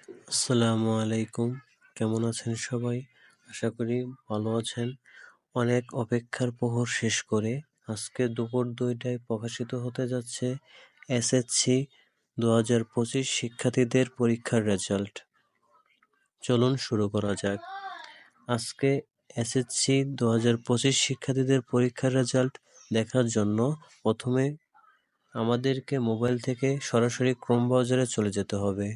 আসসালামু আলাইকুম। কেমন আছেন সবাই? আশা করি ভালো আছেন। অনেক অপেক্ষার প্রহর শেষ করে আজকে দুপুর ২টায় প্রকাশিত হতে যাচ্ছে এসএসসি ২০২৫ শিক্ষার্থীদের পরীক্ষার রেজাল্ট। চলুন শুরু করা যাক। আজকে এসএসসি ২০২৫ শিক্ষার্থীদের পরীক্ষার রেজাল্ট দেখার জন্য প্রথমে আমাদেরকে মোবাইল থেকে সরাসরি ক্রোম ব্রাউজারে চলে যেতে হবে।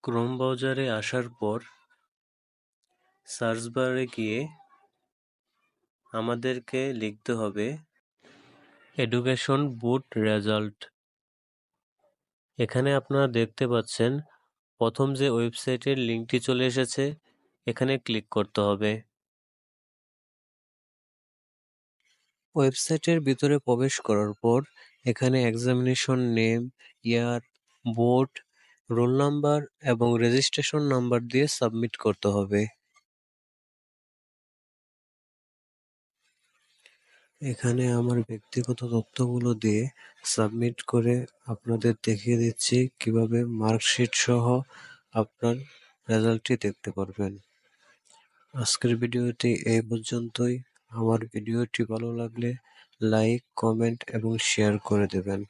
ক্রোম ব্রাউজারে আসার পর সার্চ বারে গিয়ে আমাদেরকে লিখতে হবে এডুকেশন বোর্ড রেজাল্ট। এখানে আপনারা দেখতে পাচ্ছেন প্রথম যে ওয়েবসাইটের লিঙ্কটি চলে এসেছে, এখানে ক্লিক করতে হবে। ওয়েবসাইটের ভিতরে প্রবেশ করার পর এখানে এক্সামিনেশন নেম, ইয়ার, বোর্ড, রোল নাম্বার এবং রেজিস্ট্রেশন নাম্বার দিয়ে সাবমিট করতে হবে। এখানে আমার ব্যক্তিগত তথ্যগুলো দিয়ে সাবমিট করে আপনাদের দেখিয়ে দিচ্ছি কিভাবে মার্কশিট সহ আপনার রেজাল্টটি দেখতে পারবেন। আজকের ভিডিওটি এই পর্যন্তই। আমার ভিডিওটি ভালো লাগলে লাইক, কমেন্ট এবং শেয়ার করে দেবেন।